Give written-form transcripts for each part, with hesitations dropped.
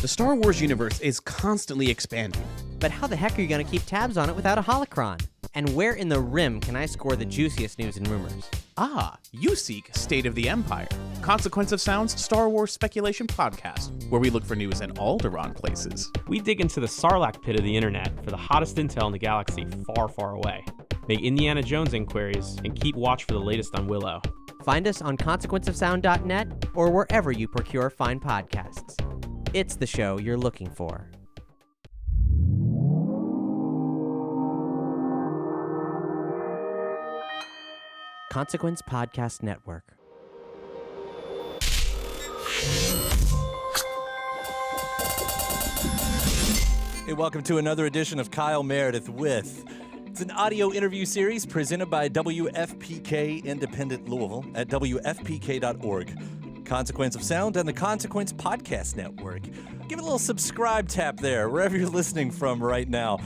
The Star Wars universe is constantly expanding. But how the heck are you going to keep tabs on it without a holocron? And where in the rim can I score the juiciest news and rumors? You seek State of the Empire, Consequence of Sound's Star Wars speculation podcast, where we look for news in Alderaan places. We dig into the Sarlacc pit of the internet for the hottest intel in the galaxy far, far away. Make Indiana Jones inquiries and keep watch for the latest on Willow. Find us on consequenceofsound.net or wherever you procure fine podcasts. It's the show you're looking for. Consequence Podcast Network. Hey, welcome to another edition of Kyle Meredith with. It's an audio interview series presented by WFPK Independent Louisville at WFPK.org. Consequence of Sound and the Consequence Podcast Network. Give it a little subscribe tap there, wherever you're listening from right now.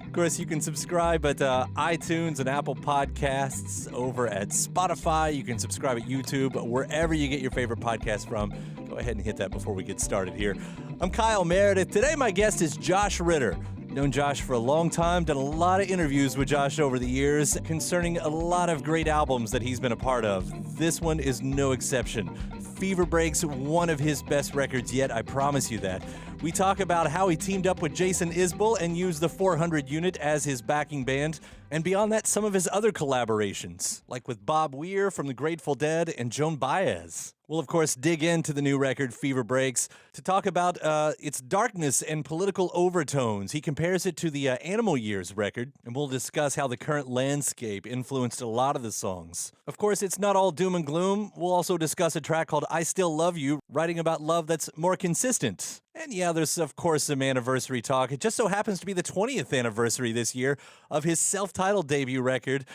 Of course, you can subscribe at iTunes and Apple Podcasts, over at Spotify. You can subscribe at YouTube, wherever you get your favorite podcast from. Go ahead and hit that before we get started here. I'm Kyle Meredith. Today, my guest is Josh Ritter. Known Josh for a long time, done a lot of interviews with Josh over the years concerning a lot of great albums that he's been a part of. This one is no exception. Fever Breaks, one of his best records yet, I promise you that. We talk about how he teamed up with Jason Isbell and used the 400 unit as his backing band, and beyond that, some of his other collaborations, like with Bob Weir from the Grateful Dead and Joan Baez. We'll, of course, dig into the new record, Fever Breaks, to talk about its darkness and political overtones. He compares it to the Animal Years record, and we'll discuss how the current landscape influenced a lot of the songs. Of course, it's not all doom and gloom. We'll also discuss a track called I Still Love You, writing about love that's more consistent. And yeah, there's, of course, some anniversary talk. It just so happens to be the 20th anniversary this year of his self-titled debut record.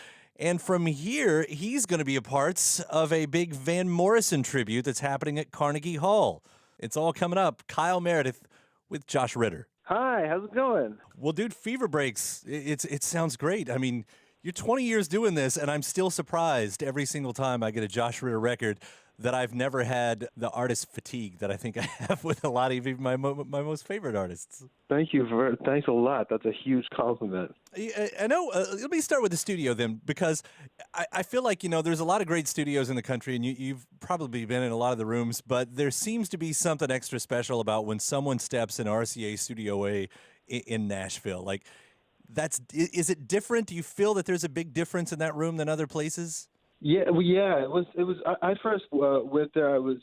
And from here, he's going to be a part of a big Van Morrison tribute that's happening at Carnegie Hall. It's all coming up. Kyle Meredith with Josh Ritter. Hi, how's it going? Well, dude, Fever Breaks, it sounds great. I mean, you're 20 years doing this, and I'm still surprised every single time I get a Josh Ritter record that I've never had the artist fatigue that I think I have with a lot of even my most favorite artists. Thanks a lot. That's a huge compliment. I know. Let me start with the studio then, because I feel like, there's a lot of great studios in the country, and you've probably been in a lot of the rooms, but there seems to be something extra special about when someone steps in RCA Studio A in Nashville. Like, is it different? Do you feel that there's a big difference in that room than other places? Yeah, it was. I first went there. I was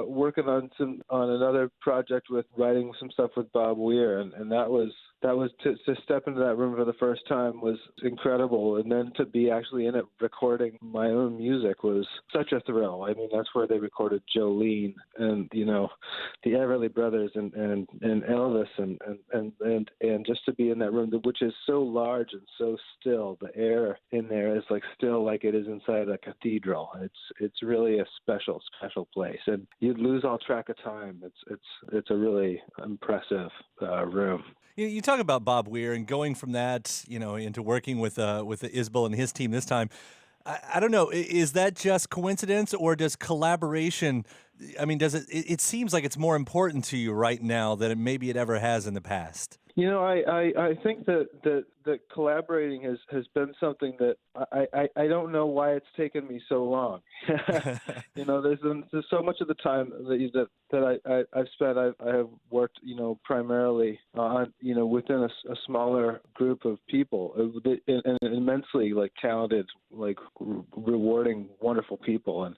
working on another project with writing some stuff with Bob Weir, and that was to step into that room for the first time was incredible, and then to be actually in it recording my own music was such a thrill. I mean, that's where they recorded Jolene and the Everly Brothers and Elvis and just to be in that room, which is so large and so still. The air in there is like still like it is inside a cathedral. It's really a special place, and you'd lose all track of time. It's a really impressive room. You talk about Bob Weir and going from that, into working with Isbell and his team this time. I don't know. Is that just coincidence, or does collaboration? I mean, does it seems like it's more important to you right now than maybe it ever has in the past? I think that collaborating has been something that I don't know why it's taken me so long. There's so much of the time that I've spent. I have worked, primarily on, within a smaller group of people, and immensely talented, rewarding, wonderful people,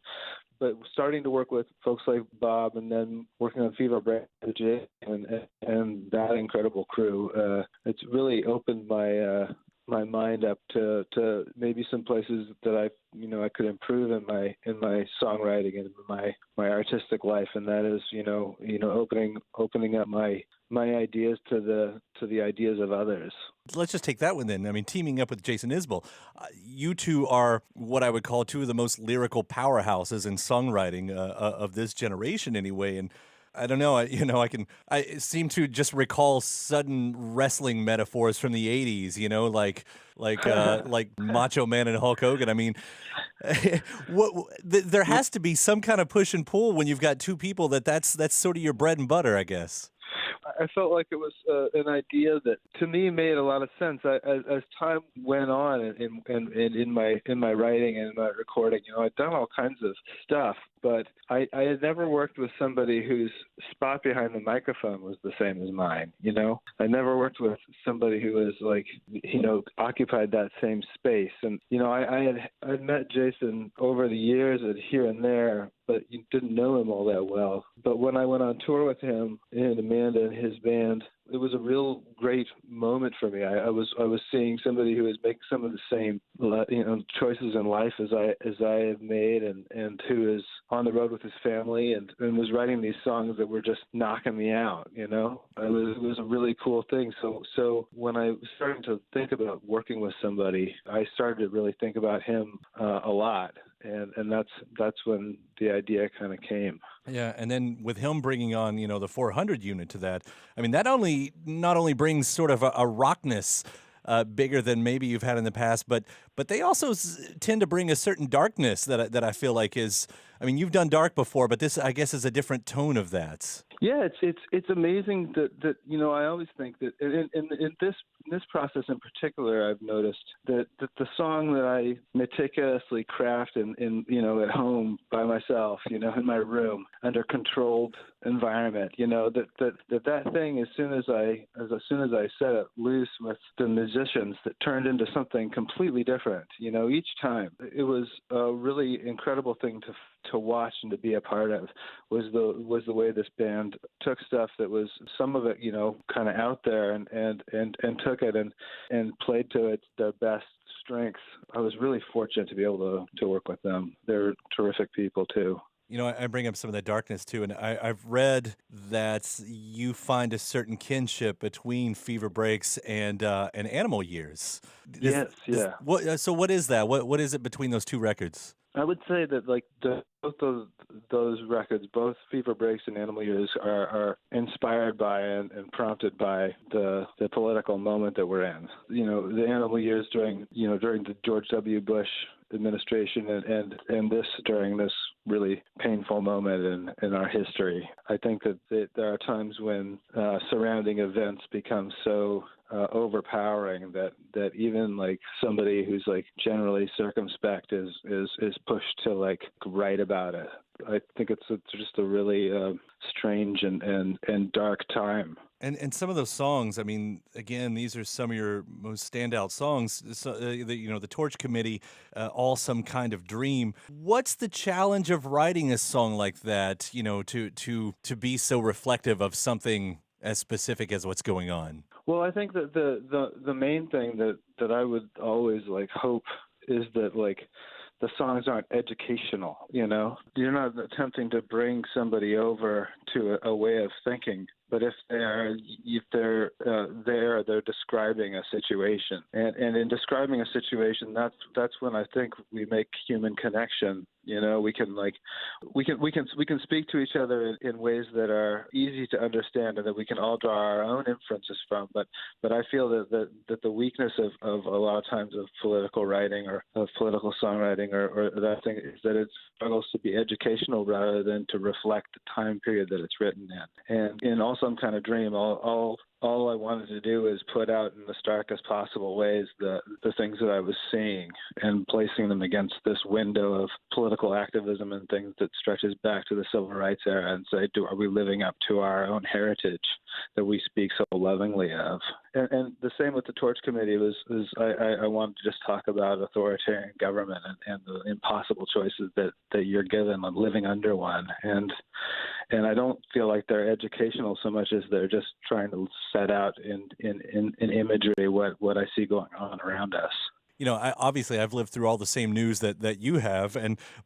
but starting to work with folks like Bob, and then working on Fever Breaks and that incredible crew, it's really opened my mind up to maybe some places that I could improve in my songwriting and my artistic life, and that is opening up my ideas to the ideas of others. Let's just take that one then. I mean, teaming up with Jason Isbell, you two are what I would call two of the most lyrical powerhouses in songwriting of this generation, anyway. And I don't know, I seem to just recall sudden wrestling metaphors from the '80s, like Macho Man and Hulk Hogan. I mean, there has to be some kind of push and pull when you've got two people that's sort of your bread and butter, I guess. I felt like it was an idea that to me made a lot of sense. As time went on in my writing and in my recording, I'd done all kinds of stuff, but I had never worked with somebody whose spot behind the microphone was the same as mine. I never worked with somebody who was like, occupied that same space. And I'd met Jason over the years and here and there, but you didn't know him all that well. But when I went on tour with him and Amanda and his band, it was a real great moment for me. I was seeing somebody who was making some of the same choices in life as I have made, and who is on the road with his family and was writing these songs that were just knocking me out. It was a really cool thing. So when I was starting to think about working with somebody, I started to really think about him a lot. And that's when the idea kind of came. Yeah, and then with him bringing on, the 400 unit to that, I mean, that not only brings sort of a rockness bigger than maybe you've had in the past, but they also tend to bring a certain darkness that I feel like is, I mean, you've done dark before, but this, I guess, is a different tone of that. Yeah, it's amazing that I always think that in this process in particular, I've noticed that the song that I meticulously craft in at home by myself, in my room under controlled environment, that thing as soon as I set it loose with the musicians, that turned into something completely different. Each time it was a really incredible thing to watch and to be a part of was the way this band took stuff that was some of it kind of out there and took it and played to their best strengths. I was really fortunate to be able to work with them. They're terrific people too. I bring up some of that darkness too, and I've read that you find a certain kinship between Fever Breaks and Animal Years. Yeah. So what is that? What is it between those two records? I would say that both of those records, both Fever Breaks and Animal Years, are inspired by and prompted by the political moment that we're in. The Animal Years during the George W. Bush administration and this during this really painful moment in our history. I think that there are times when surrounding events become so overpowering that even like somebody who's like generally circumspect is pushed to write about it. I think it's just a really strange and dark time. And some of those songs, I mean, again, these are some of your most standout songs. So, the Torch Committee, All Some Kind of Dream. What's the challenge of writing a song like that? To be so reflective of something as specific as what's going on. Well, I think that the main thing that I would always hope is that the songs aren't educational. You're not attempting to bring somebody over to a way of thinking. But if they're describing a situation, and in describing a situation, that's when I think we make human connection. We can speak to each other in ways that are easy to understand and that we can all draw our own inferences from. But I feel that the weakness of a lot of times of political writing or of political songwriting or that thing is that it struggles to be educational rather than to reflect the time period that it's written in. And in All Some Kind of Dream, all I wanted to do is put out in the starkest possible ways the things that I was seeing and placing them against this window of political activism and things that stretches back to the civil rights era and say, are we living up to our own heritage that we speak so lovingly of? And the same with the Torch Committee I wanted to just talk about authoritarian government and the impossible choices that you're given on living under one. And I don't feel like they're educational so much as they're just trying to set out in imagery what I see going on around us. Obviously I've lived through all the same news that you have,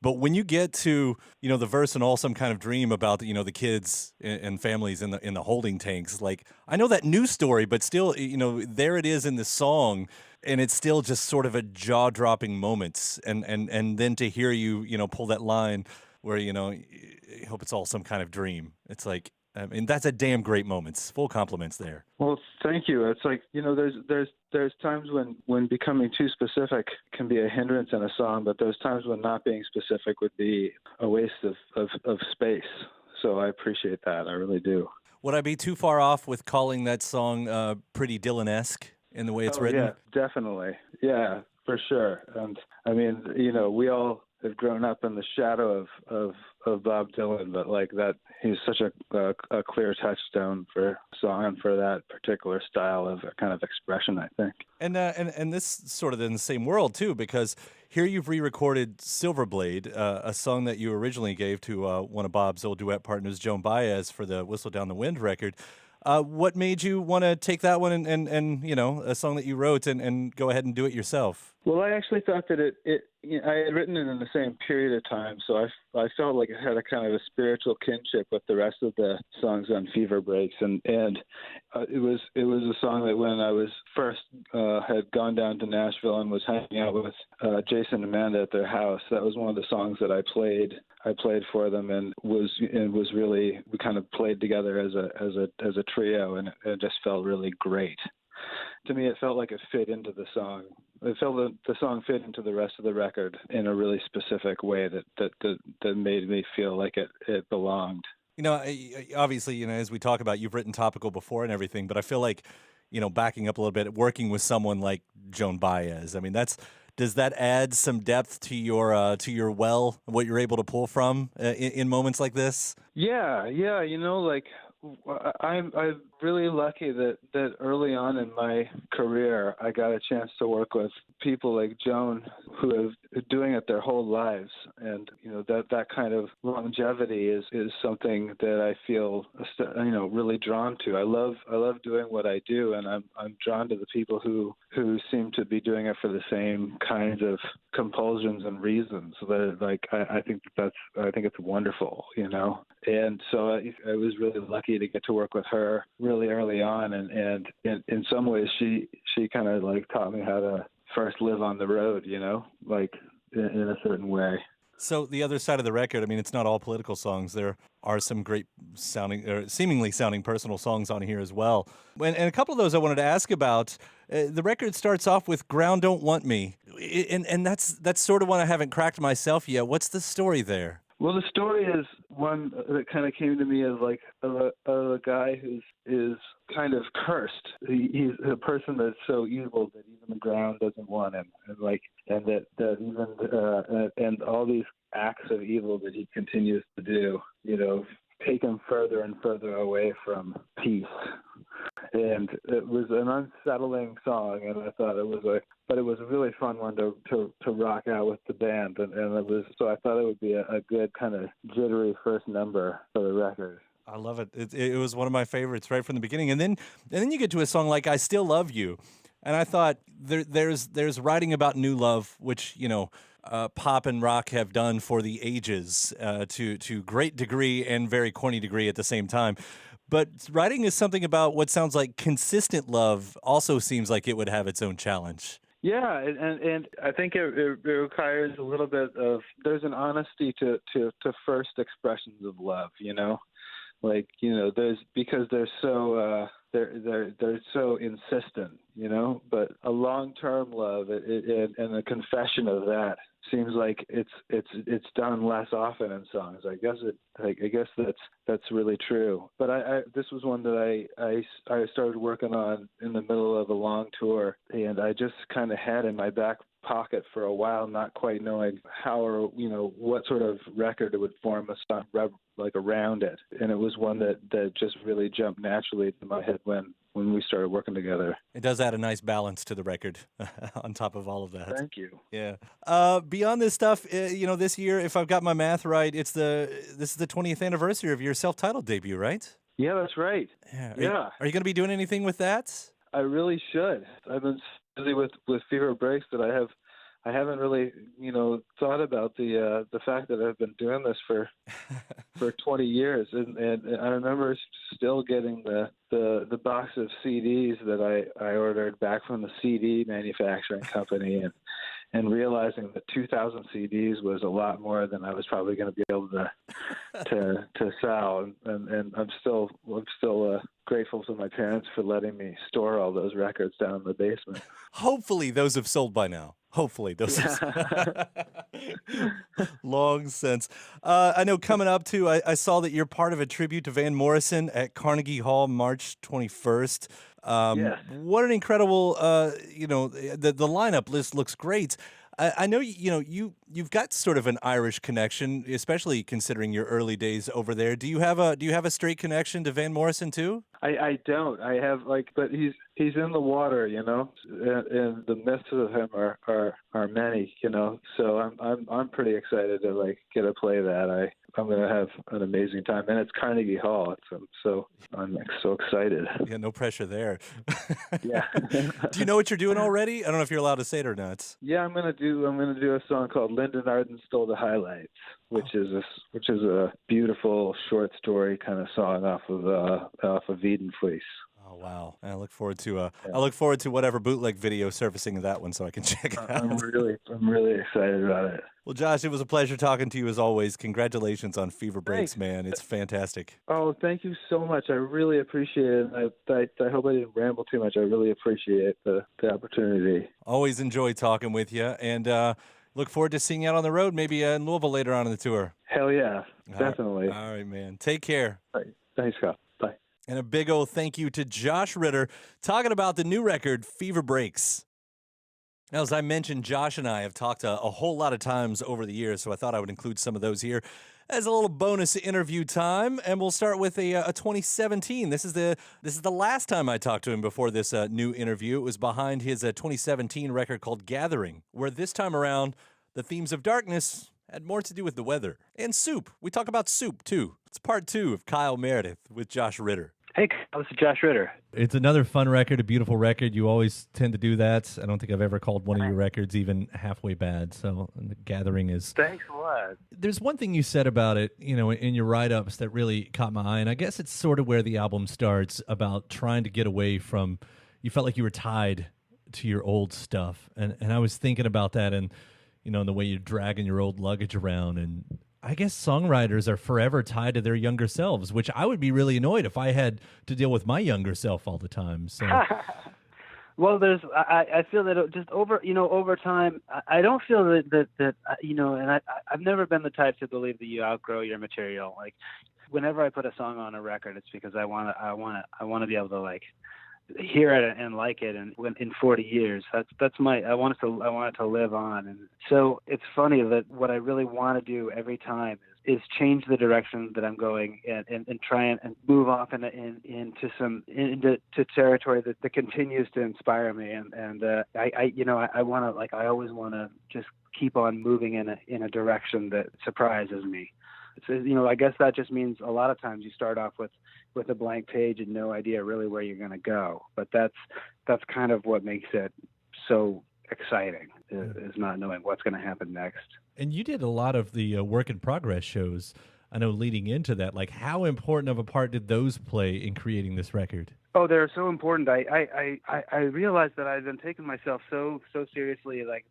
but when you get to the verse in All Some Kind of Dream about the kids and families in the holding tanks, I know that news story, but still there it is in the song, and it's still just sort of a jaw-dropping moment, and then to hear you pull that line where I hope it's all some kind of dream. It's like, I mean, that's a damn great moment. Full compliments there. Well, thank you. It's like, there's times when becoming too specific can be a hindrance in a song, but there's times when not being specific would be a waste of space. So I appreciate that. I really do. Would I be too far off with calling that song pretty Dylan-esque in the way it's written? Yeah, definitely. Yeah, for sure. And I mean, we all have grown up in the shadow of Bob Dylan, but like that, he's such a clear touchstone for song for that particular style of kind of expression, I think. And this sort of in the same world too, because here you've re-recorded Silverblade, a song that you originally gave to one of Bob's old duet partners, Joan Baez, for the Whistle Down the Wind record. What made you want to take that one and a song that you wrote and go ahead and do it yourself? Well, I actually thought that I had written it in the same period of time, so I felt like it had a kind of a spiritual kinship with the rest of the songs on Fever Breaks, and it was a song that when I was first had gone down to Nashville and was hanging out with Jason and Amanda at their house, that was one of the songs that I played for them and was really, we kind of played together as a trio, and it just felt really great. To me, it felt like it fit into the song. It felt that the song fit into the rest of the record in a really specific way that made me feel like it belonged. Obviously, as we talk about, you've written topical before and everything, but I feel like, backing up a little bit, working with someone like Joan Baez, I mean, does that add some depth to your well, what you're able to pull from in moments like this? Yeah, I'm really lucky that early on in my career I got a chance to work with people like Joan who have been doing it their whole lives, and that kind of longevity is something that I feel really drawn to. I love doing what I do, and I'm drawn to the people who seem to be doing it for the same kinds of compulsions and reasons. That I think it's wonderful, and so I was really lucky to get to work with her really early on, and in some ways she kind of like taught me how to first live on the road, in a certain way. So the other side of the record, I mean, it's not all political songs. There are some great sounding, or seemingly sounding personal songs on here as well. And a couple of those I wanted to ask about. The record starts off with "Ground Don't Want Me," and that's sort of one I haven't cracked myself yet. What's the story there? Well, the story is one that kind of came to me as like a guy who is kind of cursed. He's a person that's so evil that even the ground doesn't want him, and that even and all these acts of evil that he continues to do, take him further and further away from peace. And it was an unsettling song, and I thought it was a really fun one to rock out with the band, and so I thought it would be a good kind of jittery first number for the record. I love it. It was one of my favorites right from the beginning, and then you get to a song like "I Still Love You," and I thought there's writing about new love, which pop and rock have done for the ages to great degree and very corny degree at the same time. But writing is something about what sounds like consistent love also seems like it would have its own challenge. Yeah, and I think it requires a little bit of, there's an honesty to first expressions of love, there's, because they're so they're so insistent, but a long-term love and the confession of that seems like it's done less often in songs. I guess that's really true. But this was one that I started working on in the middle of a long tour, and I just kind of had in my back pocket for a while, not quite knowing how or what sort of record it would form a song around it. And it was one that just really jumped naturally to my head when we started working together. It does add a nice balance to the record on top of all of that. Thank you. Yeah. Beyond this stuff, this year, if I've got my math right, this is the 20th anniversary of your self-titled debut, right? Yeah, that's right. Yeah. Are you going to be doing anything with that? I really should. I've been busy with Fever Breaks that I haven't really, thought about the fact that I've been doing this for 20 years, and I remember still getting the box of CDs that I ordered back from the CD manufacturing company, and realizing that 2,000 CDs was a lot more than I was probably going to be able to sell, and I'm still great grateful to my parents for letting me store all those records down in the basement. Hopefully those have sold by now. Hopefully those have long since. I know coming up too, I saw that you're part of a tribute to Van Morrison at Carnegie Hall March 21st. Yes. What an incredible, the lineup list looks great. I know you've got sort of an Irish connection, especially considering your early days over there. Do you have a straight connection to Van Morrison too? I don't. I have but he's in the water, and the myths of him are many, So I'm pretty excited to get to play that. I'm going to have an amazing time, and it's Carnegie Hall. I'm so excited. Yeah, no pressure there. Yeah. Do you know what you're doing already? I don't know if you're allowed to say it or not. Yeah, I'm gonna do a song called Lyndon Arden Stole the Highlights, which is a beautiful short story kind of song off of Eden Fleece. Oh wow! I look forward to whatever bootleg video surfacing of that one, so I can check it out. I'm really excited about it. Well, Josh, it was a pleasure talking to you as always. Congratulations on Fever Breaks, Thanks. man. It's fantastic. Oh, thank you so much. I really appreciate it. I hope I didn't ramble too much. I really appreciate the opportunity. Always enjoy talking with you, and look forward to seeing you out on the road, maybe in Louisville later on in the tour. Hell yeah, definitely. All right, man. Take care. All right. Thanks, Kyle. Bye. And a big old thank you to Josh Ritter talking about the new record, Fever Breaks. Now, as I mentioned, Josh and I have talked a whole lot of times over the years, so I thought I would include some of those here as a little bonus interview time. And we'll start with a 2017. This is the last time I talked to him before this new interview. It was behind his 2017 record called Gathering, where this time around, the themes of darkness had more to do with the weather. And soup. We talk about soup, too. It's part 2 of Kyle Meredith with Josh Ritter. Hey, this is Josh Ritter. It's another fun record, a beautiful record. You always tend to do that. I don't think I've ever called one of your records even halfway bad. So the Gathering is... Thanks a lot. There's one thing you said about it, in your write-ups that really caught my eye, and I guess it's sort of where the album starts, about trying to get away from... You felt like you were tied to your old stuff. And I was thinking about that and, the way you're dragging your old luggage around. And I guess songwriters are forever tied to their younger selves, which I would be really annoyed if I had to deal with my younger self all the time. So, well, I feel that just over time, I don't feel that and I've never been the type to believe that you outgrow your material. Like, whenever I put a song on a record, it's because I want to be able to hear it and like it, and in 40 years, I want it to live on. And so it's funny that what I really want to do every time is change the direction that I'm going and try and move off into territory that continues to inspire me. And I want to, I always want to just keep on moving in a direction that surprises me. So, I guess that just means a lot of times you start off with a blank page and no idea really where you're going to go. But that's kind of what makes it so exciting, is not knowing what's going to happen next. And you did a lot of the work in progress shows, I know, leading into that. Like, how important of a part did those play in creating this record? Oh, they're so important. I realized that I'd been taking myself so seriously. I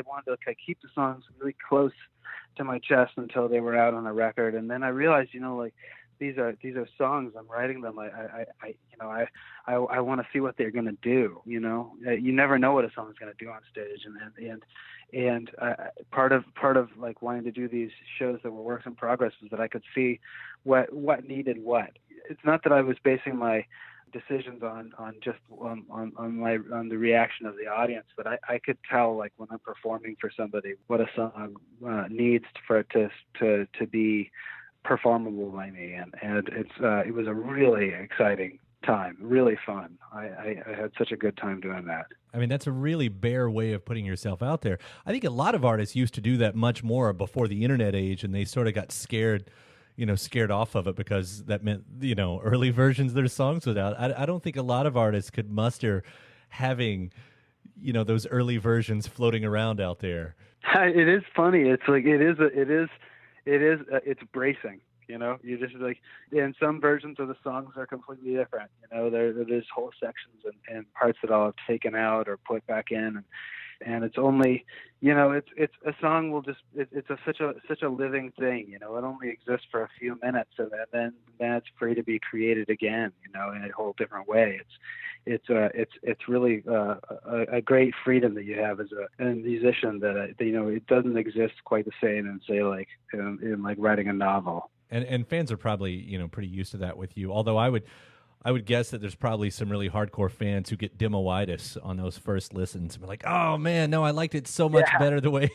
wanted to keep the songs really close to my chest until they were out on a record, and then I realized, these are songs. I'm writing them. I want to see what they're going to do. You never know what a song's going to do on stage, and part of wanting to do these shows that were works in progress was that I could see what needed what. It's not that I was basing my decisions on the reaction of the audience, but I could tell, when I'm performing for somebody, what a song needs for it to be performable by me, and it was a really exciting time, really fun. I had such a good time doing that. I mean, that's a really bare way of putting yourself out there. I think a lot of artists used to do that much more before the internet age, and they sort of got scared off of it because that meant, early versions of their songs was out. I don't think a lot of artists could muster having, those early versions floating around out there. It is funny. It's it's bracing. You just and some versions of the songs are completely different. There's whole sections and parts that I'll have taken out or put back in. and it's only, it's a song will just, it's such a living thing, it only exists for a few minutes, and then it's free to be created again, in a whole different way. It's really a great freedom that you have as a musician that it doesn't exist quite the same in, say, like in like writing a novel. And fans are probably pretty used to that with you. Although I would guess that there's probably some really hardcore fans who get demo-itis on those first listens and be like, oh man, no, I liked it so much better the way.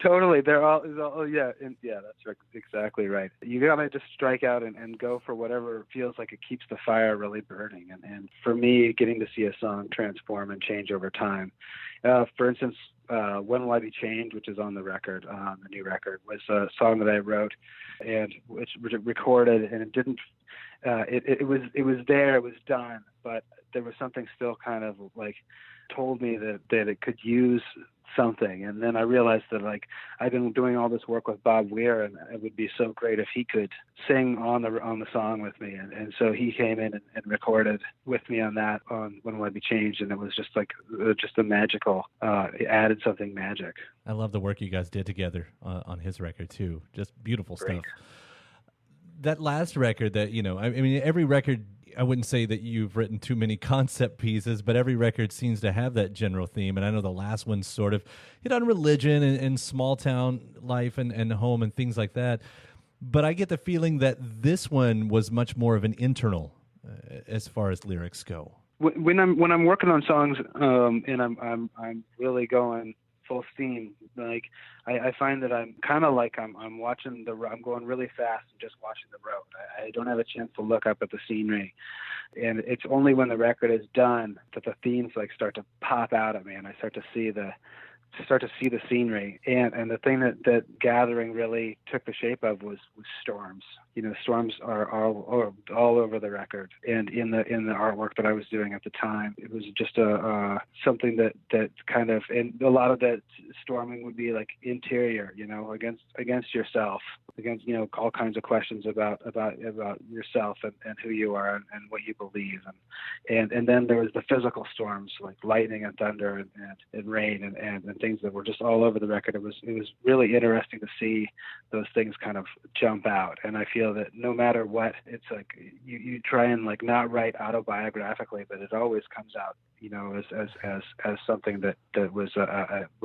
Totally. They're all that's exactly right. You gotta just strike out and go for whatever feels like it keeps the fire really burning. And for me, getting to see a song transform and change over time. For instance, When Will I Be Changed, which is on the record, the new record, was a song that I wrote and which recorded, and it didn't. It was there, it was done, but there was something still kind of like told me that it could use something. And then I realized that like I've been doing all this work with Bob Weir, and it would be so great if he could sing on the song with me. And so he came in and recorded with me on When Will I Be Changed, and it was just like just a magical. It added something magic. I love the work you guys did together on his record too. Just beautiful Great stuff. That last record that, I mean, every record, I wouldn't say that you've written too many concept pieces, but every record seems to have that general theme. And I know the last one sort of hit on religion and small town life and home and things like that. But I get the feeling that this one was much more of an internal as far as lyrics go. When I'm working on songs, and I'm really going full steam, like I find that I'm kind of like I'm watching I'm going really fast and just watching the road. I don't have a chance to look up at the scenery, and it's only when the record is done that the themes like start to pop out at me, and I start to see the scenery. And the thing that Gathering really took the shape of was storms. Storms are all over the record, and in the artwork that I was doing at the time, it was just something that kind of, and a lot of that storming would be like interior, against yourself, against all kinds of questions about yourself and who you are and what you believe, and then there was the physical storms like lightning and thunder and rain and things that were just all over the record. It was really interesting to see those things kind of jump out, and I feel that no matter what, it's like you try and like not write autobiographically, but it always comes out as something that was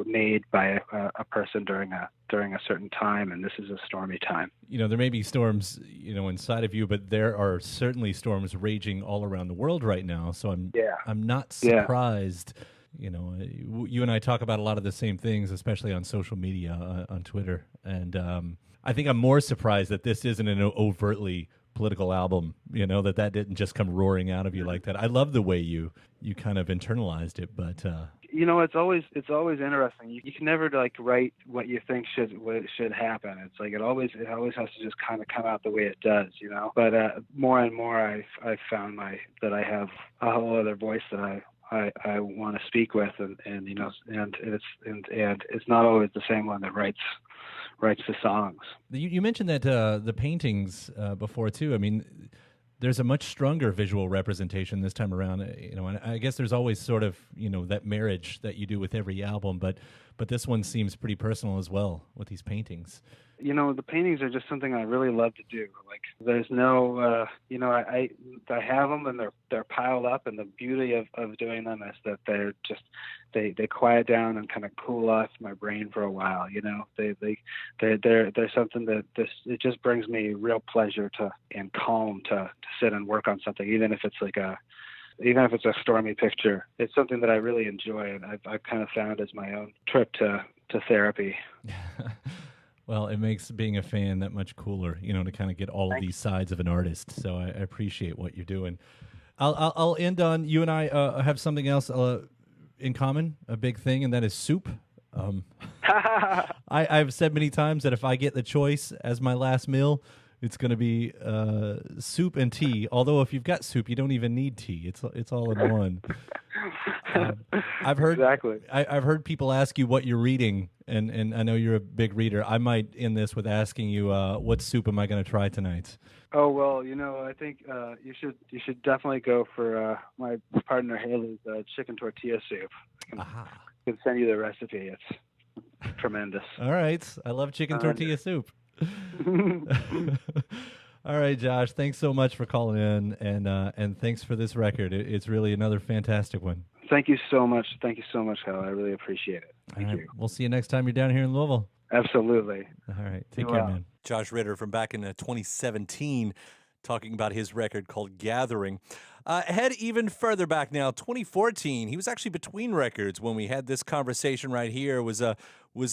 made by a person during a certain time, and this is a stormy time. There may be storms inside of you, but there are certainly storms raging all around the world right now, so I'm not surprised. You and I talk about a lot of the same things, especially on social media, on Twitter. And I think I'm more surprised that this isn't an overtly political album, that didn't just come roaring out of you like that. I love the way you kind of internalized it, but... it's always interesting. You can never like write what you think should happen. It's like it always has to just kind of come out the way it does, But more and more, I've found that I have a whole other voice that I want to speak with, and it's not always the same one that writes the songs. You mentioned that the paintings before too. I mean, there's a much stronger visual representation this time around. And I guess there's always sort of that marriage that you do with every album, but this one seems pretty personal as well with these paintings. The paintings are just something I really love to do. Like there's no, I have them and they're piled up, and the beauty of doing them is that they're just, they quiet down and kind of cool off my brain for a while. They're something that it just brings me real pleasure and calm to sit and work on something, even if it's a stormy picture. It's something that I really enjoy, and I've kind of found as my own trip to therapy. Well, it makes being a fan that much cooler, to kind of get all of these sides of an artist. So I appreciate what you're doing. I'll end on, you and I have something else in common, a big thing, and that is soup. I've said many times that if I get the choice as my last meal, it's going to be soup and tea. Although if you've got soup, you don't even need tea. It's all in one. I've heard Exactly. I've heard people ask you what you're reading, and I know you're a big reader. I might end this with asking you, what soup am I going to try tonight? Oh well, I think you should definitely go for my partner Haley's chicken tortilla soup. I can send you the recipe. It's tremendous. All right, I love chicken tortilla soup. All right, Josh, thanks so much for calling in, and thanks for this record. It's really another fantastic one. Thank you so much. Thank you so much, Kyle. I really appreciate it. Thank you. We'll see you next time you're down here in Louisville. Absolutely. All right, take care, man. Josh Ritter from back in 2017 talking about his record called Gathering. Head even further back now, 2014. He was actually between records when we had this conversation right here. Was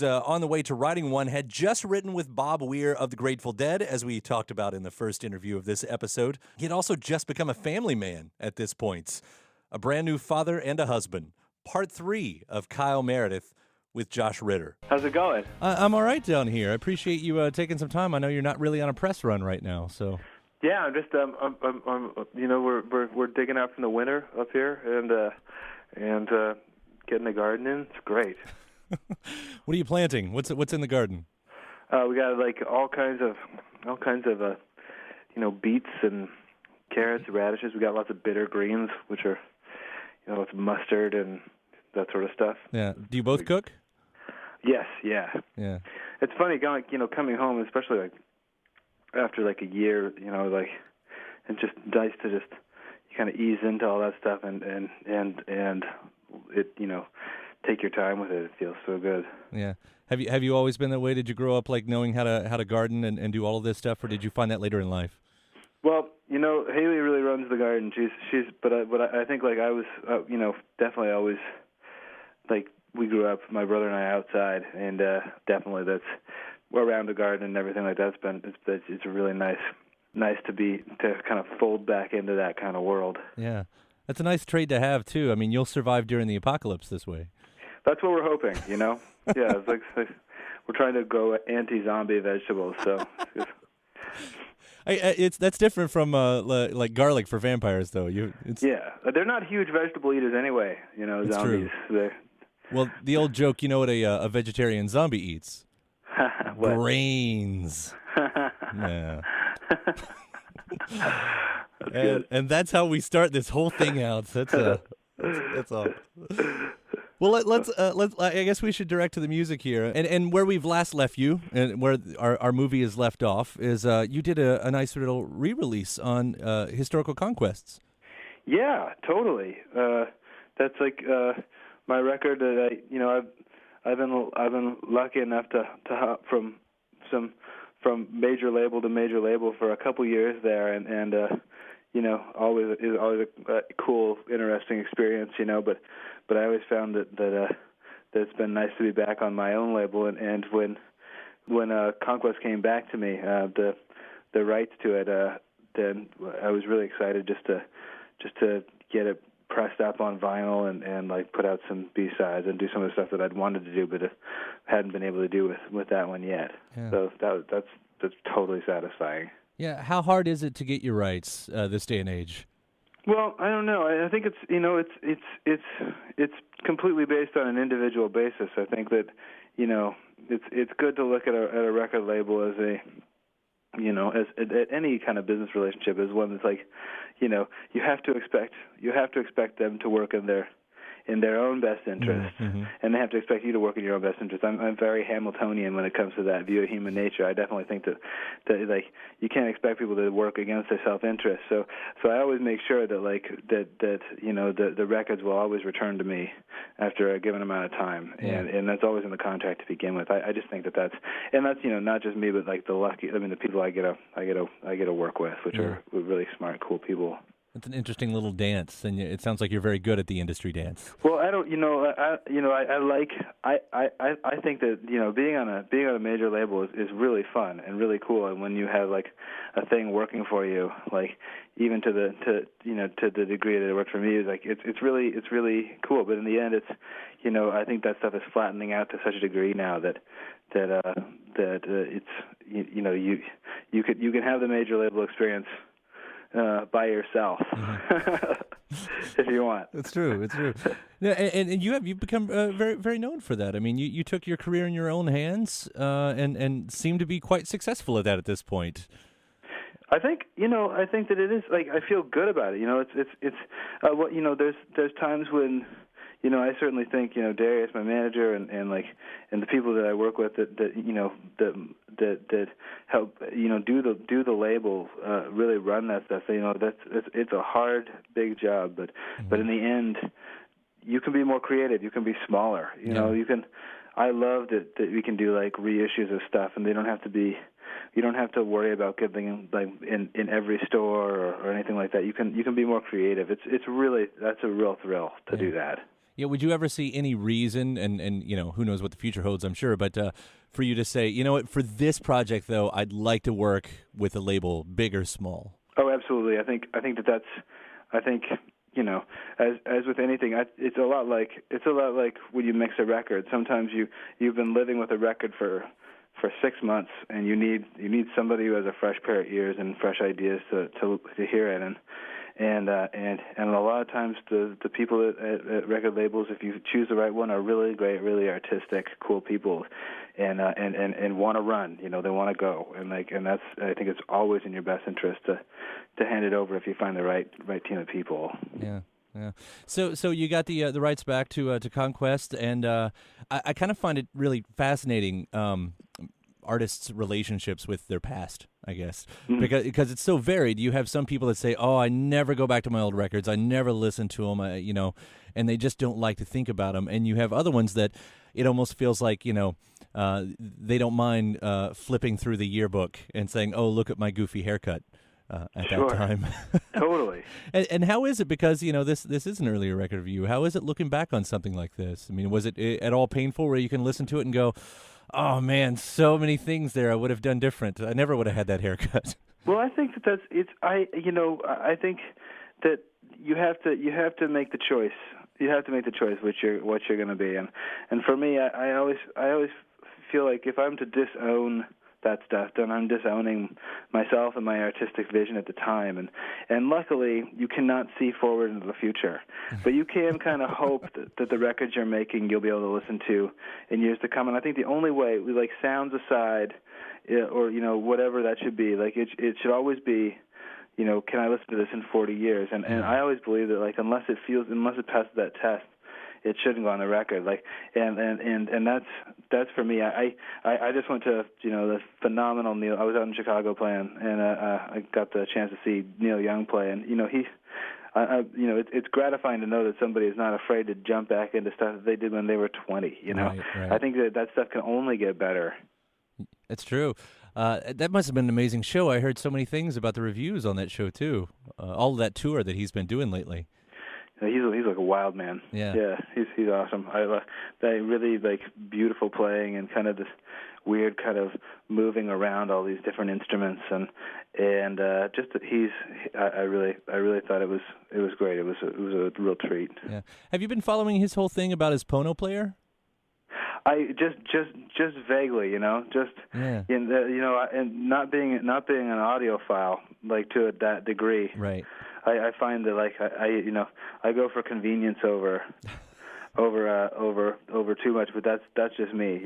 on the way to writing one, had just written with Bob Weir of the Grateful Dead, as we talked about in the first interview of this episode. He had also just become a family man at this point, a brand new father and a husband. Part 3 of Kyle Meredith with Josh Ritter. How's it going? I'm all right down here. I appreciate you taking some time. I know you're not really on a press run right now, so. Yeah, I'm just we're digging out from the winter up here and getting the garden in. It's great. What are you planting? What's in the garden? We got like all kinds of beets and carrots, radishes. We got lots of bitter greens, which are lots of mustard and that sort of stuff. Yeah. Do you both cook? Yes. Yeah. Yeah. It's funny going coming home, especially like after like a year, it's just nice to just kind of ease into all that stuff and it take your time with it. It feels so good. Yeah. Have you always been that way? Did you grow up like knowing how to garden and do all of this stuff, or did you find that later in life? Well, Haley really runs the garden. But I think like I was definitely always like we grew up, my brother and I, outside, and definitely we're around the garden and everything like that. It's really nice to kind of fold back into that kind of world. Yeah, that's a nice trait to have too. I mean, you'll survive during the apocalypse this way. That's what we're hoping, Yeah, it's like we're trying to grow anti-zombie vegetables. So that's different from like garlic for vampires, though. Yeah, they're not huge vegetable eaters anyway. It's zombies. True. Well, the old joke, what a vegetarian zombie eats? Brains. Yeah. And that's how we start this whole thing out. That's all. Well, let's. I guess we should direct to the music here, and where we've last left you, and where our movie is left off, is you did a nice little re-release on Historical Conquests. Yeah, totally. That's like my record that I've been lucky enough to hop from major label to major label for a couple years there, and always a cool, interesting experience, but I always found that it's been nice to be back on my own label, and when Conquest came back to me, the rights to it, then I was really excited just to get it pressed up on vinyl and like put out some B-sides and do some of the stuff that I'd wanted to do but hadn't been able to do with that one yet. Yeah. So that's totally satisfying. Yeah, how hard is it to get your rights this day and age? Well, I don't know. I think it's completely based on an individual basis. I think that it's good to look at a record label as as any kind of business relationship as one that's like, you have to expect them to work in their own best interest, and they have to expect you to work in your own best interest. I'm very Hamiltonian when it comes to that view of human nature. I definitely think that like you can't expect people to work against their self-interest. So I always make sure that the records will always return to me after a given amount of time, and that's always in the contract to begin with. I just think that's not just me, but like the people I get to work with, which are really smart, cool people. It's an interesting little dance, and it sounds like you're very good at the industry dance. Well, I think that being on a major label is really fun and really cool, and when you have like a thing working for you, like even to the degree that it worked for me, is like it's really cool. But in the end, it's I think that stuff is flattening out to such a degree now that it's you can have the major label experience by yourself. if you want. It's true. It's true. Yeah, and you've become very very known for that. I mean, you took your career in your own hands, and seem to be quite successful at that at this point. I think that it is, like, I feel good about it. It's what, there's times when, I certainly think, Darius, my manager, and the people that I work with that help, do the label, really run that stuff. It's a hard, big job, but in the end, you can be more creative. You can be smaller. You can. I love that we can do like reissues of stuff, and they don't have to be. You don't have to worry about getting them like in every store or anything like that. You can be more creative. It's really, that's a real thrill to do that. Yeah, would you ever see any reason, and who knows what the future holds, I'm sure, but for you to say, you know what, for this project though, I'd like to work with a label, big or small? Oh, absolutely. I think that's as with anything, it's a lot like when you mix a record. Sometimes you've been living with a record for 6 months, and you need somebody who has a fresh pair of ears and fresh ideas to hear it, and a lot of times the people at record labels, if you choose the right one, are really great, really artistic, cool people, and want to run. They want to go, and that's, I think it's always in your best interest to hand it over if you find the right team of people. Yeah. Yeah. So you got the rights back to Conquest, and I kind of find it really fascinating, artists' relationships with their past, I guess, because it's so varied. You have some people that say, "Oh, I never go back to my old records. I never listen to them," and they just don't like to think about them. And you have other ones that it almost feels like, they don't mind flipping through the yearbook and saying, "Oh, look at my goofy haircut." At that time. Totally. And how is it, because this is an earlier record of you, how is it looking back on something like this? I mean, was it at all painful where you can listen to it and go, oh man, so many things there I would have done different, I never would have had that haircut? Well, I think I think that you have to make the choice. You have to make the choice what you're going to be, and for me, I always feel like if I'm to disown that stuff, then I'm disowning myself and my artistic vision at the time. And luckily, you cannot see forward into the future, but you can kind of hope that the records you're making you'll be able to listen to in years to come. And I think the only way, like sounds aside, or whatever that should be, like it should always be, can I listen to this in 40 years? And I always believe that, like, unless it passes that test, it shouldn't go on the record. Like, and that's for me. I just went to the phenomenal Neil. I was out in Chicago playing, and I got the chance to see Neil Young play, and it's gratifying to know that somebody is not afraid to jump back into stuff that they did when they were 20. Right. I think that stuff can only get better. It's true. That must have been an amazing show. I heard so many things about the reviews on that show too. All of that tour that he's been doing lately. He's like a wild man. Yeah, he's awesome. They really like beautiful playing and kind of this weird kind of moving around all these different instruments, and just that I really thought it was great. It was a real treat. Yeah. Have you been following his whole thing about his Pono player? I just vaguely, and not being an audiophile like to that degree. Right. I find that, like, I go for convenience over too much, but that's just me,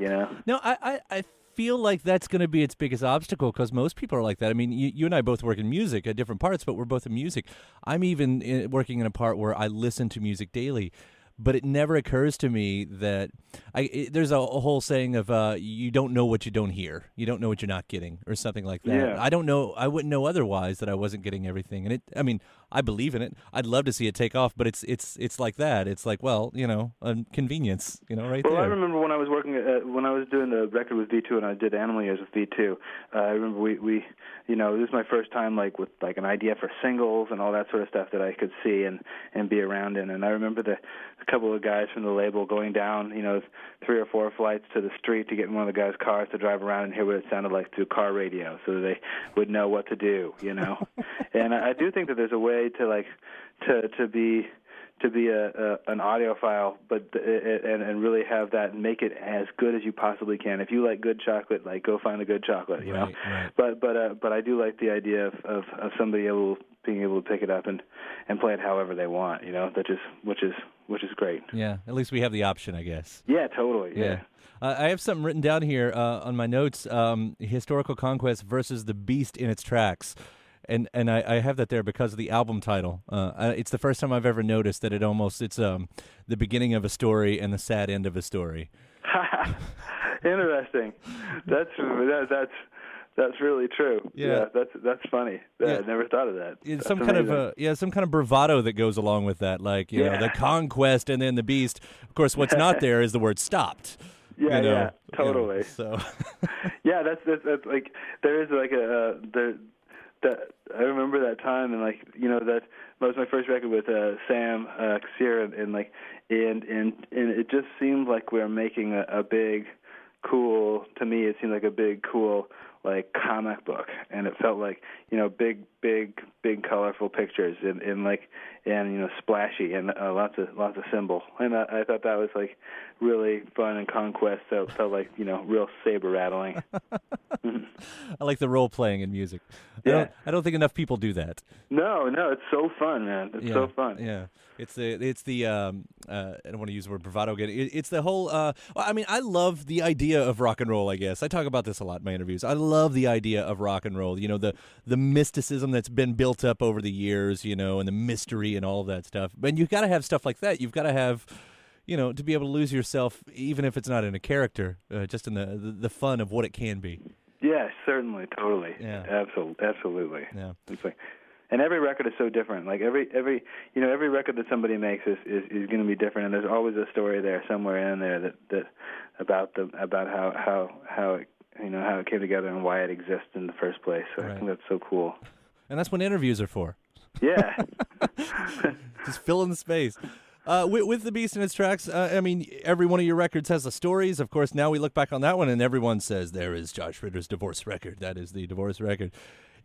No, I feel like that's going to be its biggest obstacle, because most people are like that. I mean, you and I both work in music at different parts, but we're both in music. I'm even working in a part where I listen to music daily. But it never occurs to me that there's a whole saying of you don't know what you don't hear. You don't know what you're not getting, or something like that. Yeah. I don't know. I wouldn't know otherwise that I wasn't getting everything. And I believe in it. I'd love to see it take off, but it's like that. It's like, well, convenience, right there. Well, I remember when I was working when I was doing the record with V2, and I did Animal Years with V2. I remember we this is my first time like with like an idea for singles and all that sort of stuff that I could see and be around in. And I remember a couple of guys from the label going down, 3 or 4 flights to the street to get in one of the guys' cars to drive around and hear what it sounded like through car radio, so that they would know what to do, And I do think that there's a way to an audiophile, but and really have that and make it as good as you possibly can. If you like good chocolate, like go find a good chocolate, you know. Right. But I do like the idea of somebody being able to pick it up and play it however they want, you know. Which is great. Yeah, at least we have the option, I guess. Yeah, totally. Yeah. I have something written down here on my notes: historical conquest versus the beast in its tracks. And I have that there because of the album title. It's the first time I've ever noticed that it's the beginning of a story and the sad end of a story. Interesting. That's really true. Yeah. That's funny. I never thought of that. It's That's some amazing. some kind of bravado that goes along with that, like you know, the conquest and then the beast. Of course, what's not there is the word stopped. Yeah, you know, yeah, totally. So yeah, that's like there is like that I remember that time, and like, you know, that was my first record with Sam Kassir, and it just seemed like we were making a big, cool, to me it seemed like a big, cool, like comic book, and it felt like, you know, big colorful pictures and you know, splashy and lots of symbol, and I thought that was like really fun, and conquest felt like, you know, real saber rattling. I like the role playing in music. Yeah. I don't think enough people do that. No, it's so fun, man. It's so fun. Yeah, it's the I don't want to use the word bravado again. It's the whole. I mean, I love the idea of rock and roll. I guess I talk about this a lot in my interviews. I love the idea of rock and roll. You know, the mysticism that's been built up over the years. You know, and the mystery and all of that stuff. But you've got to have stuff like that. You've got to have, you know, to be able to lose yourself, even if it's not in a character, just in the fun of what it can be. Yeah, certainly, totally. Yeah. Absolutely. Yeah. It's like, and every record is so different. Like every record that somebody makes is going to be different, and there's always a story there somewhere in there that about how it, you know, how it came together and why it exists in the first place. So I think that's so cool. And that's what interviews are for. Yeah. Just fill in the space. With the beast and its tracks, I mean, every one of your records has the stories. Of course, now we look back on that one, and everyone says, there is Josh Ritter's divorce record. That is the divorce record.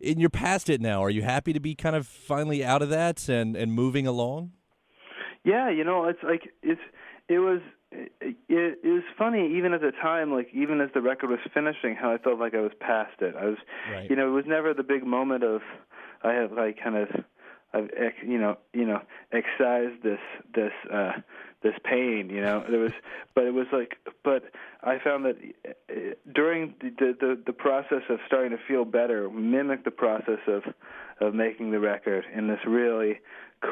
And you're past it now. Are you happy to be kind of finally out of that and moving along? Yeah, you know, it's like it was funny, even at the time, like even as the record was finishing, how I felt like I was past it. I was, right. You know, it was never the big moment of I have like kind of I've excised this pain, you know. But I found that during the process of starting to feel better, mimicked the process of making the record in this really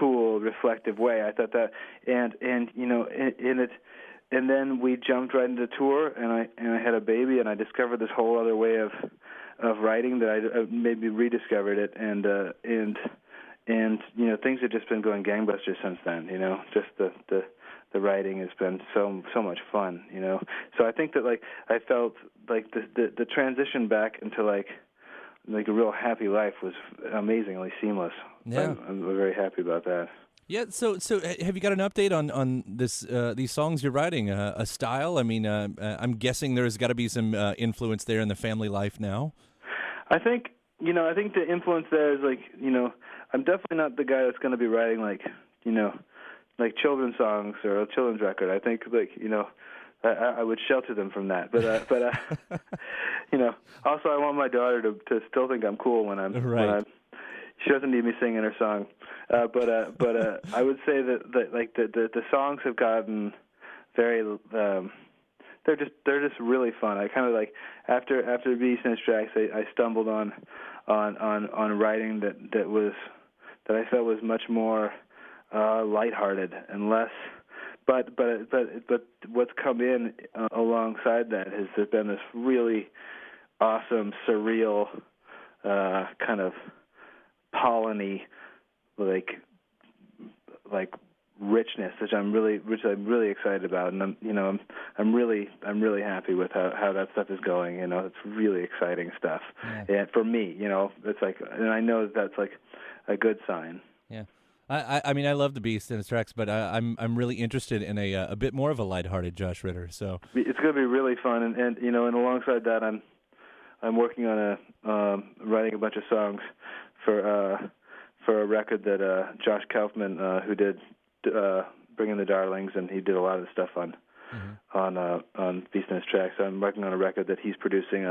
cool, reflective way. I thought that, and you know, and then we jumped right into tour, and I had a baby, and I discovered this whole other way of writing that I maybe rediscovered it, and you know, things have just been going gangbusters since then. You know, just the writing has been so much fun. You know, so I think that like I felt like the transition back into like a real happy life was amazingly seamless. Yeah, I'm very happy about that. Yeah. So have you got an update on this these songs you're writing? A style? I mean, I'm guessing there's got to be some influence there in the family life now. I think the influence there is like, you know, I'm definitely not the guy that's going to be writing like, you know, like children's songs or a children's record. I think like, you know, I would shelter them from that. But you know, also I want my daughter to still think I'm cool when I'm she doesn't need me singing her song. But I would say that like the songs have gotten very they're just really fun. I kind of like after Beast and its tracks, I stumbled on writing that I felt was much more lighthearted and less. But what's come in alongside that has been this really awesome, surreal kind of pollen-y like richness, which I'm really excited about, and I'm really happy with how that stuff is going. You know, it's really exciting stuff. Yeah. And for me, you know, it's like, and I know that's like a good sign. Yeah. I mean, I love the Beast and its tracks, but I'm really interested in a bit more of a lighthearted Josh Ritter. So it's going to be really fun, and you know, and alongside that, I'm working on writing a bunch of songs for a record that Josh Kaufman, who did Bring in the Darlings, and he did a lot of the stuff on Beast in His Tracks. So I'm working on a record that he's producing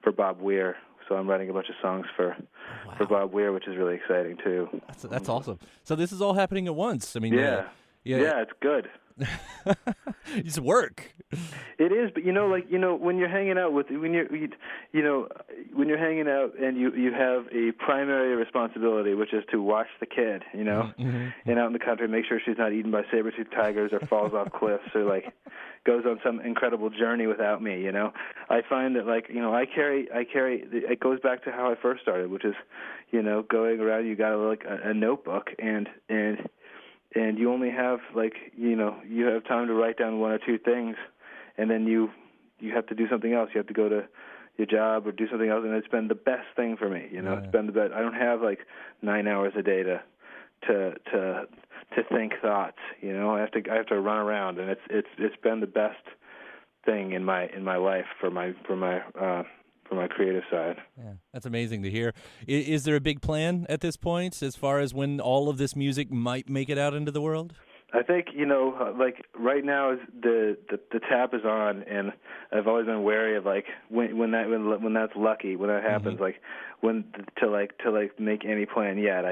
for Bob Weir. So I'm writing a bunch of songs for Bob Weir, which is really exciting too. That's awesome. So this is all happening at once. I mean, yeah, it's good. It's work. It is, but when you're hanging out when you're hanging out and you have a primary responsibility, which is to watch the kid, and out in the country, make sure she's not eaten by saber-toothed tigers or falls off cliffs or goes on some incredible journey without me. I find that I carry. It goes back to how I first started, which is going around. You got a notebook and you only have you have time to write down one or two things, and then you have to do something else. You have to go to your job or do something else, and it's been the best thing for me. It's been the best. I don't have 9 hours a day to think thoughts. I have to run around, and it's been the best thing in my life for my creative side. Yeah, that's amazing to hear. Is there a big plan at this point as far as when all of this music might make it out into the world? I think right now is the tap is on, and I've always been wary of when that's lucky, when that happens, when to make any plan yet.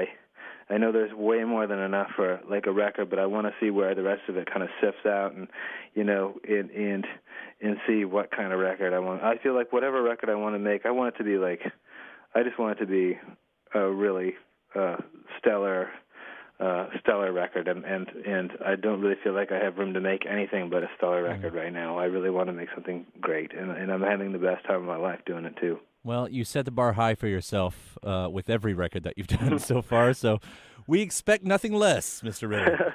I know there's way more than enough for a record, but I want to see where the rest of it kind of sifts out, and and see what kind of record I want. I feel like whatever record I want to make, I want it to be I just want it to be a really stellar record, and I don't really feel like I have room to make anything but a stellar record right now. I really want to make something great, and I'm having the best time of my life doing it too. Well, you set the bar high for yourself with every record that you've done so far, so we expect nothing less, Mr. Ritter.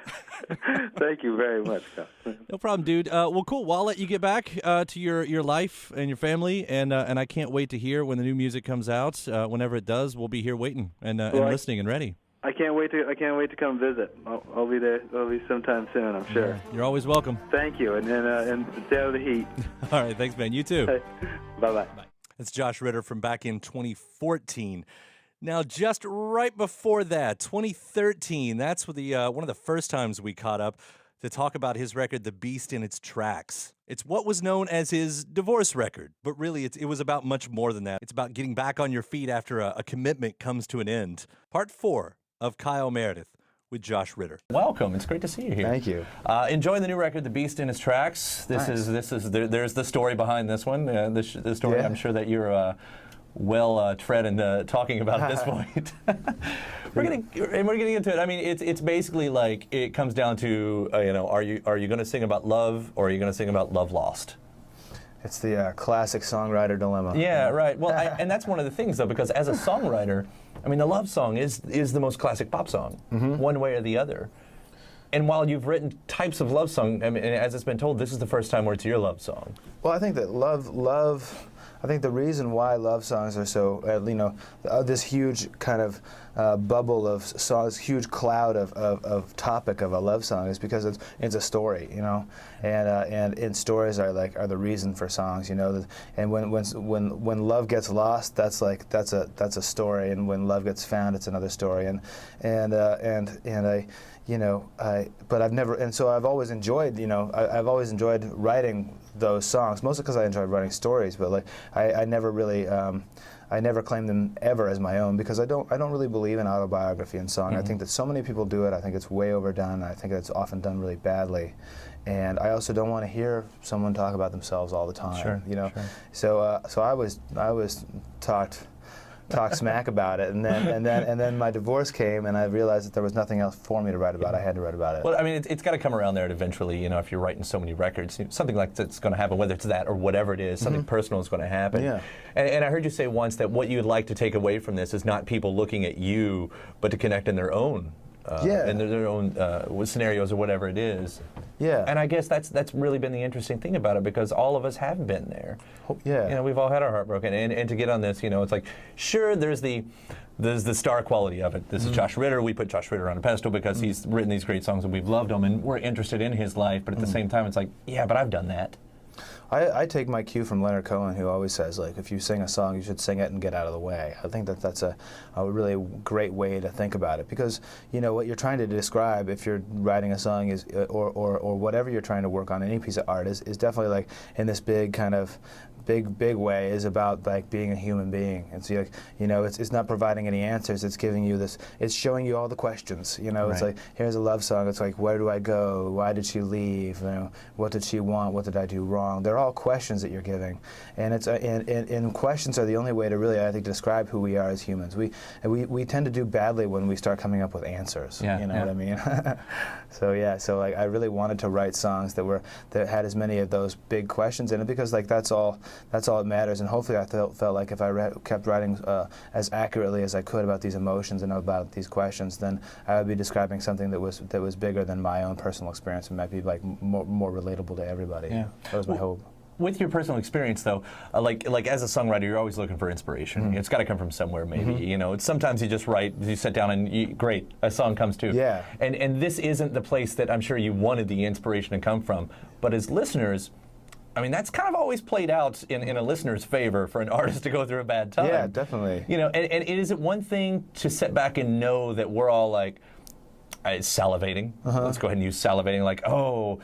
Thank you very much, Kyle. No problem, dude. Well, cool. Well, I'll let you get back to your life and your family, and I can't wait to hear when the new music comes out. Whenever it does, we'll be here waiting and listening and ready. I can't wait to come visit. I'll be there. I'll be sometime soon, I'm sure. Yeah, you're always welcome. Thank you, and stay out of the heat. All right, thanks, man. You too. Hey, bye-bye. Bye. It's Josh Ritter from back in 2014. Now, just right before that, 2013, that's one of the first times we caught up to talk about his record, The Beast in Its Tracks. It's what was known as his divorce record, but really it was about much more than that. It's about getting back on your feet after a commitment comes to an end. Part 4 of Kyle Meredith with Josh Ritter. Welcome. It's great to see you here. Thank you. Enjoying the new record, The Beast in Its Tracks. There's the story behind this one. The story, yeah. I'm sure that you're well tread in talking about at this point. we're getting into it. I mean, it's basically it comes down to are you going to sing about love, or are you going to sing about love lost? It's the classic songwriter dilemma. Yeah, right. Well, and that's one of the things, though, because as a songwriter, I mean, the love song is the most classic pop song, one way or the other. And while you've written types of love song, I mean, as it's been told, this is the first time where it's your love song. Well, I think that love. I think the reason why love songs are so, this huge kind of bubble of songs, huge cloud of topic of a love song is because it's a story, and stories are the reason for songs, and when love gets lost, that's a story, and when love gets found, it's another story, I've always enjoyed, I've always enjoyed writing those songs, mostly because I enjoyed writing stories, but I never really, I never claimed them ever as my own, because I don't really believe in autobiography in song. I think that so many people do it. I think it's way overdone. I think it's often done really badly, and I also don't want to hear someone talk about themselves all the time. Sure. So I was talked smack about it, and then my divorce came, and I realized that there was nothing else for me to write about. I had to write about it. Well, I mean, it's got to come around there eventually. If you're writing so many records, something like that's going to happen, whether it's that or whatever it is, something personal is going to happen. Yeah. And I heard you say once that what you'd like to take away from this is not people looking at you, but to connect in their own. In their own scenarios or whatever it is. Yeah. And I guess that's really been the interesting thing about it, because all of us have been there. Yeah. We've all had our heart broken, and to get on this, it's like, sure, there's the star quality of it. This is Josh Ritter. We put Josh Ritter on a pedestal because he's written these great songs and we've loved him and we're interested in his life. But at the same time, it's like, yeah, but I've done that. I take my cue from Leonard Cohen, who always says, like, if you sing a song, you should sing it and get out of the way. I think that that's a really great way to think about it, because, you know, what you're trying to describe if you're writing a song is, or whatever you're trying to work on, any piece of art is definitely, like, in this big kind of big way, is about, like, being a human being. And so, like, you know, it's not providing any answers. It's giving you this. It's showing you all the questions. You know, it's like, here's a love song. It's like, where do I go? Why did she leave? You know, what did she want? What did I do wrong? They're all questions that you're giving, and it's and questions are the only way to really, I think, describe who we are as humans. We tend to do badly when we start coming up with answers. You know what I mean? So like, I really wanted to write songs that had as many of those big questions in it, because, like, that's all that matters. And hopefully I felt like if I kept writing as accurately as I could about these emotions and about these questions, then I would be describing something that was bigger than my own personal experience and might be, like, more relatable to everybody. That was my hope. With your personal experience, though, like as a songwriter, you're always looking for inspiration. It's got to come from somewhere, maybe. You know, sometimes you just write, you sit down and great, a song comes to. And this isn't the place that I'm sure you wanted the inspiration to come from. But as listeners, I mean, that's kind of always played out in a listener's favor for an artist to go through a bad time. Yeah, definitely. You know, and is it one thing to sit back and know that we're all, like, salivating? Let's go ahead and use salivating, like, oh,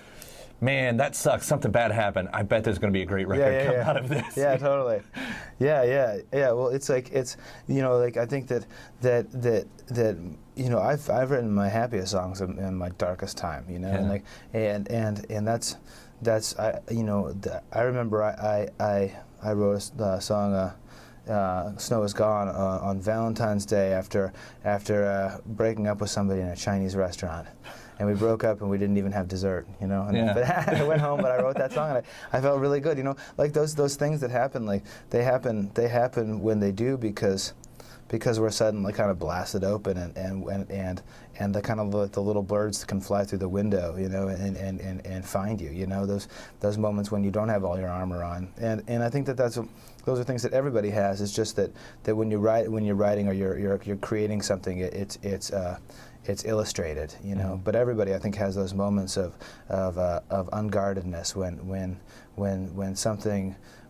man, that sucks. Something bad happened. I bet there's going to be a great record come out of this. Yeah, totally. Yeah. Well, it's like, you know, like, I think that you know, I've written my happiest songs in my darkest time. You know, and like, and that's you know, I remember I wrote a song. Snow Is Gone on Valentine's Day after breaking up with somebody in a Chinese restaurant. And we broke up and we didn't even have dessert, you know. And but I went home, but I wrote that song and I felt really good, you know. Like those things that happen, like they happen when they do, because we're suddenly kind of blasted open and the kind of the little birds can fly through the window, you know, and find you, you know, those moments when you don't have all your armor on. And I think that those are things that everybody has. It's just that when you're writing or you're creating something, it's illustrated, you know. But everybody, I think, has those moments of unguardedness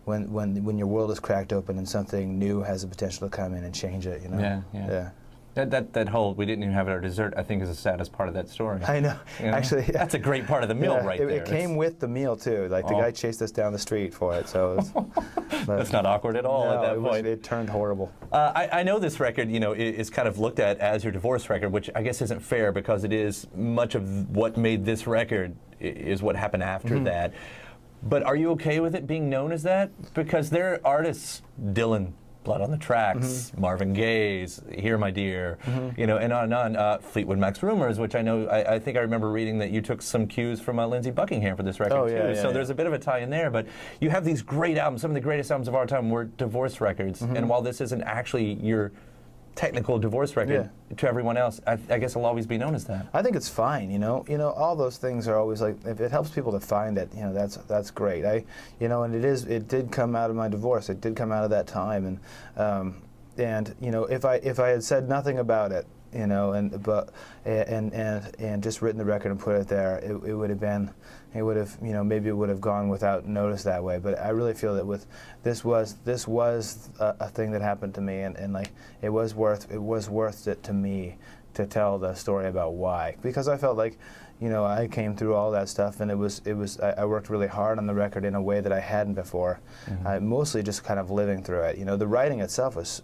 when your world is cracked open and something new has the potential to come in and change it, you know. Yeah. That whole "we didn't even have our dessert" I think is the saddest part of that story. I know. You know? Actually, that's a great part of the meal right there. It came with the meal too. Like the guy chased us down the street for it, so that's not awkward at all at that point. It turned horrible. I know this record, you know, is kind of looked at as your divorce record, which I guess isn't fair, because it is much of what made this record is what happened after that. But are you okay with it being known as that? Because there are artists, Dylan, Blood on the Tracks, Marvin Gaye's Here My Dear, you know, and on. Fleetwood Mac's Rumors, which I think I remember reading that you took some cues from Lindsey Buckingham for this record too. So there's a bit of a tie in there. But you have these great albums. Some of the greatest albums of our time were divorce records. And while this isn't actually your technical divorce record to everyone else, I guess it'll always be known as that. I think it's fine, you know. All those things are always like, if it helps people to find it, you know, that's great. And it did come out of my divorce. It did come out of that time, and you know, if I had said nothing about it, you know, and just written the record and put it there, it would have, you know, maybe it would have gone without notice that way. But I really feel that this was a thing that happened to me, and like it was worth it to me to tell the story about why, because I felt like, you know, I came through all that stuff, and I worked really hard on the record in a way that I hadn't before. Mostly just kind of living through it. You know, the writing itself was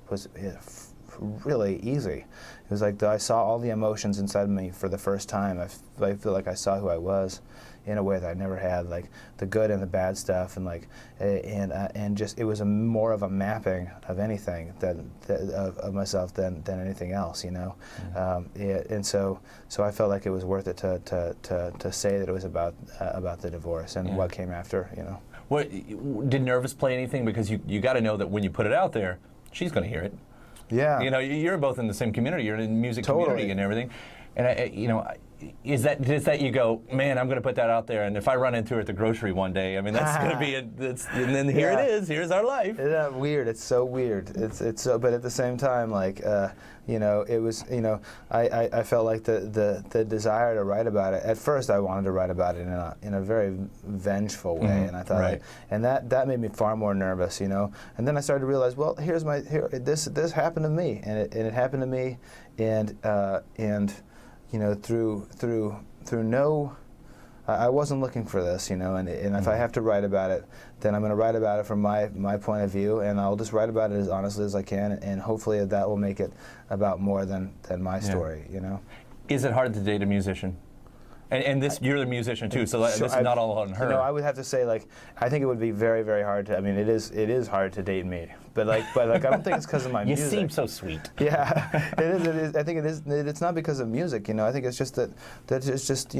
really easy. It was like I saw all the emotions inside of me for the first time. I feel like I saw who I was in a way that I never had, like the good and the bad stuff, and like and just it was more of a mapping of anything of myself than anything else, you know. And so I felt like it was worth it to say that it was about the divorce and what came after, you know. What did nervous play anything? Because you got to know that when you put it out there, she's going to hear it. Yeah. You know, you're both in the same community. You're in the music community and everything. And does that you go, man, I'm going to put that out there, and if I run into her at the grocery one day, I mean, that's going to be and then here it is. Here's our life. Isn't that weird? It's so weird. It's so, but at the same time, like, it was, I felt like the desire to write about it. At first, I wanted to write about it in a very vengeful way, and I thought, and that made me far more nervous, And then I started to realize, well, this happened to me, and it happened to me, and through no. I wasn't looking for this, and if I have to write about it, then I'm going to write about it from my point of view, and I'll just write about it as honestly as I can, and hopefully that will make it about more than my story, Is it hard to date a musician? And you're the musician too, so this is not all on her. I would have to say, like, I think it would be very, very hard to. I mean, it is hard to date me, but I don't think it's because of my music. You seem so sweet. Yeah, it is. I think it is. It's not because of music, I think it's just that it's just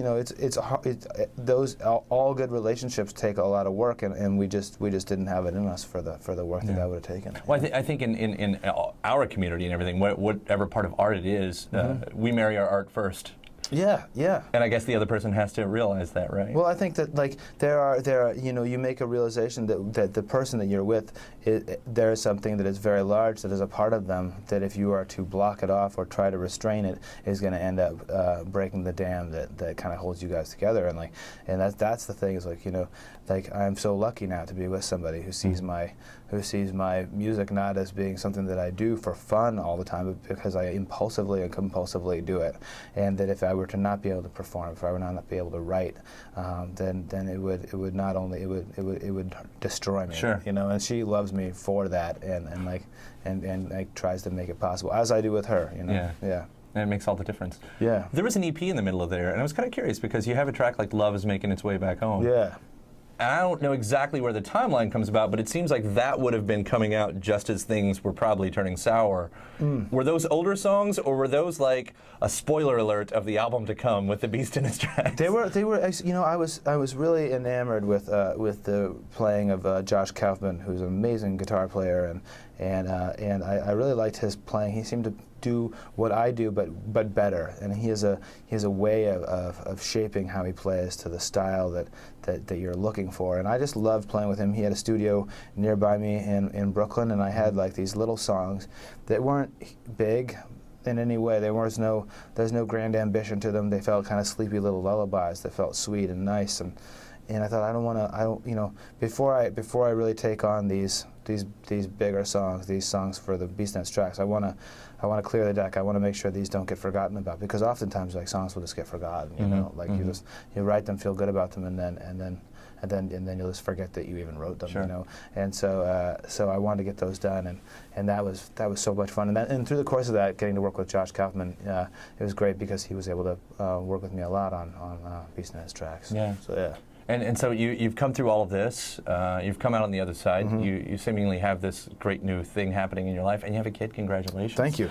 those all good relationships take a lot of work, and we just didn't have it in us for the work that would have taken. Well, I think in our community and everything, whatever part of art it is, we marry our art first. Yeah. And I guess the other person has to realize that, right? Well, I think that, like, there are you make a realization that the person that you're with, there is something that is very large that is a part of them that if you are to block it off or try to restrain it, is going to end up breaking the dam that kind of holds you guys together. And that's the thing is, like, I'm so lucky now to be with somebody who sees my music not as being something that I do for fun all the time, but because I impulsively and compulsively do it, and that if I were to not be able to perform, if I were not be able to write, then it would not only it would destroy me. Sure. And she loves me for that, and tries to make it possible, as I do with her. Yeah. And it makes all the difference. Yeah. There was an EP in the middle of there, and I was kind of curious because you have a track like Love is Making Its Way Back Home. Yeah. And I don't know exactly where the timeline comes about, but it seems like that would have been coming out just as things were probably turning sour. Were those older songs, or were those like a spoiler alert of the album to come with The Beast in Its Tracks? They were. I was really enamored with the playing of Josh Kaufman, who's an amazing guitar player, and I really liked his playing. He seemed to do what I do, but better. And he has a way of shaping how he plays to the style that you're looking for. And I just loved playing with him. He had a studio nearby me in Brooklyn, and I had like these little songs that weren't big in any way. there's no grand ambition to them. They felt kind of sleepy little lullabies that felt sweet and nice. And I thought, before I really take on these bigger songs, these songs for the Beast in Its Tracks, I want to clear the deck. I want to make sure these don't get forgotten about, because oftentimes like songs will just get forgotten. You write them, feel good about them, and then you'll just forget that you even wrote them. Sure. And so I wanted to get those done, and that was so much fun. And through the course of that, getting to work with Josh Kaufman, it was great because he was able to work with me a lot on Beast in Its Tracks. Yeah. So yeah. And so you've come through all of this. You've come out on the other side. You seemingly have this great new thing happening in your life, and you have a kid. Congratulations. Thank you.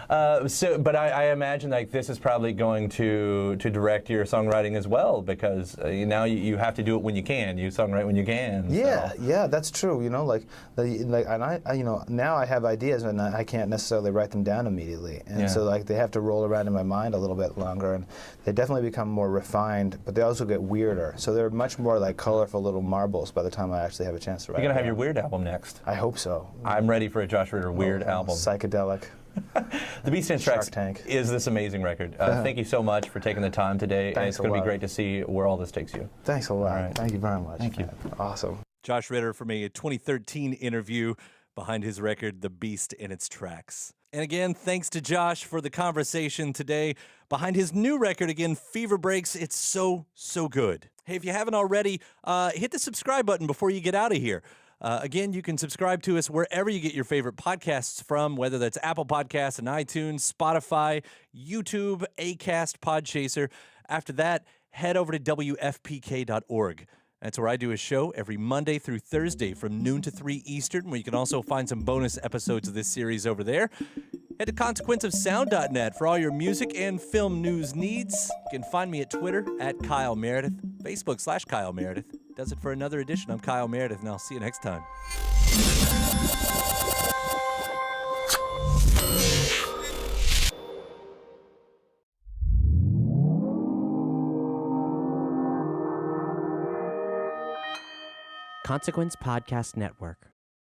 But I imagine like this is probably going to direct your songwriting as well, because now you have to do it when you can. You songwrite when you can. Yeah, that's true. And I now I have ideas, and I can't necessarily write them down immediately, and so like they have to roll around in my mind a little bit longer, and they definitely become more refined, but they also get weirder. So they're much more like colorful little marbles by the time I actually have a chance to write. You're gonna have your Weird album next. I hope so. I'm ready for a Josh Ritter Weird album. Psychedelic. The Beast in Its Tracks Tank. is this amazing record. Thank you so much for taking the time today. Thanks it's going to be great to see where all this takes you. Thanks a lot. All right. Thank you very much. Thank you. Awesome. Josh Ritter from a 2013 interview behind his record, The Beast in Its Tracks. And again, thanks to Josh for the conversation today behind his new record, again, Fever Breaks. It's so good. Hey, if you haven't already, hit the subscribe button before you get out of here. Again, you can subscribe to us wherever you get your favorite podcasts from, whether that's Apple Podcasts and iTunes, Spotify, YouTube, Acast, Podchaser. After that, head over to WFPK.org. That's where I do a show every Monday through Thursday from noon to 3 Eastern, where you can also find some bonus episodes of this series over there. Head to consequenceofsound.net for all your music and film news needs. You can find me at Twitter at Kyle Meredith, Facebook/Kyle Meredith. Does it for another edition. I'm Kyle Meredith, and I'll see you next time. Consequence Podcast Network.